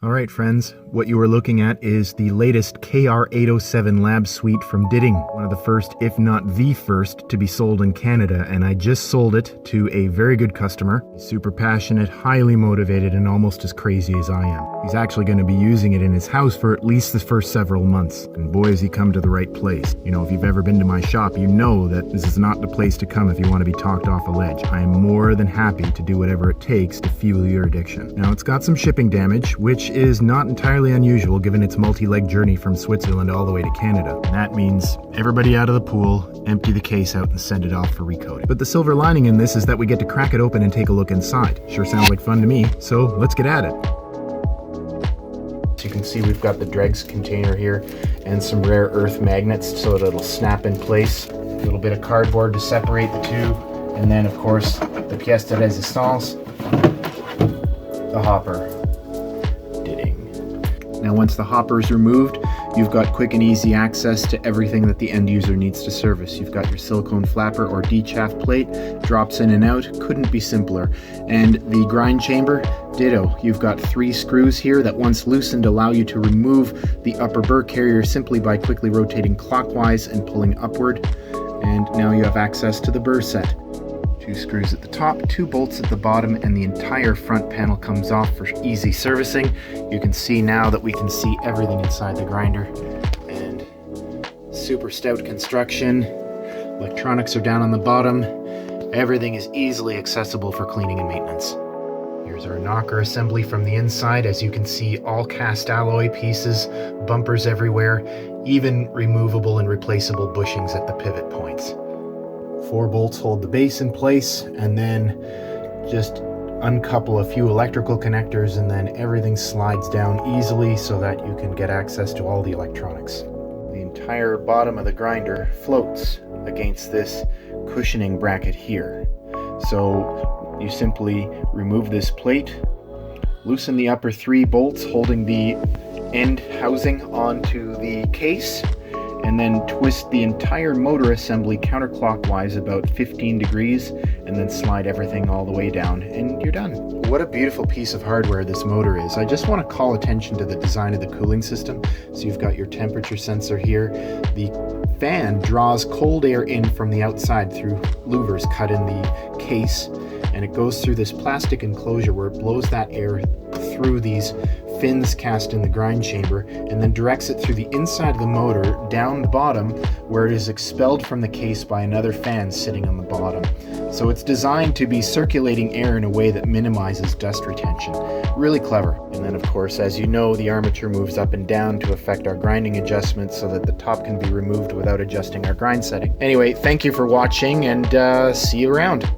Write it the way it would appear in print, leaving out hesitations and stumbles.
Alright friends, what you are looking at is the latest KR807 lab suite from Ditting, one of the first, if not the first, to be sold in Canada, and I just sold it to a very good customer. He's super passionate, highly motivated, and almost as crazy as I am. He's actually going to be using it in his house for at least the first several months, and boy has he come to the right place. You know, if you've ever been to my shop, you know that this is not the place to come if you want to be talked off a ledge. I am more than happy to do whatever it takes to fuel your addiction. Now, it's got some shipping damage, which is not entirely unusual given its multi-leg journey from Switzerland all the way to Canada. And that means everybody out of the pool, empty the case out and send it off for recoating. But the silver lining in this is that we get to crack it open and take a look inside. Sure sounds like fun to me, so let's get at it. So you can see we've got the dregs container here and some rare earth magnets so that it'll snap in place. A little bit of cardboard to separate the two, and then of course the pièce de résistance, the hopper. Now once the hopper is removed, you've got quick and easy access to everything that the end user needs to service. You've got your silicone flapper or dechaff plate, drops in and out, couldn't be simpler. And the grind chamber, ditto. You've got 3 screws here that once loosened allow you to remove the upper burr carrier simply by quickly rotating clockwise and pulling upward. And now you have access to the burr set. 2 screws at the top, 2 bolts at the bottom, and the entire front panel comes off for easy servicing. You can see now that we can see everything inside the grinder. And super stout construction. Electronics are down on the bottom. Everything is easily accessible for cleaning and maintenance. Here's our knocker assembly from the inside. As you can see, all cast alloy pieces, bumpers everywhere, even removable and replaceable bushings at the pivot points. 4 bolts hold the base in place, and then just uncouple a few electrical connectors, and then everything slides down easily so that you can get access to all the electronics. The entire bottom of the grinder floats against this cushioning bracket here. So you simply remove this plate, loosen the upper 3 bolts holding the end housing onto the case, and then twist the entire motor assembly counterclockwise about 15 degrees, and then slide everything all the way down, and you're done. What a beautiful piece of hardware this motor is. I just want to call attention to the design of the cooling system. So you've got your temperature sensor here. The fan draws cold air in from the outside through louvers cut in the case, and it goes through this plastic enclosure where it blows that air through these fins cast in the grind chamber, and then directs it through the inside of the motor down the bottom, where it is expelled from the case by another fan sitting on the bottom. So it's designed to be circulating air in a way that minimizes dust retention. Really clever. And then of course, as you know, the armature moves up and down to affect our grinding adjustments so that the top can be removed without adjusting our grind setting. Anyway, thank you for watching, and see you around.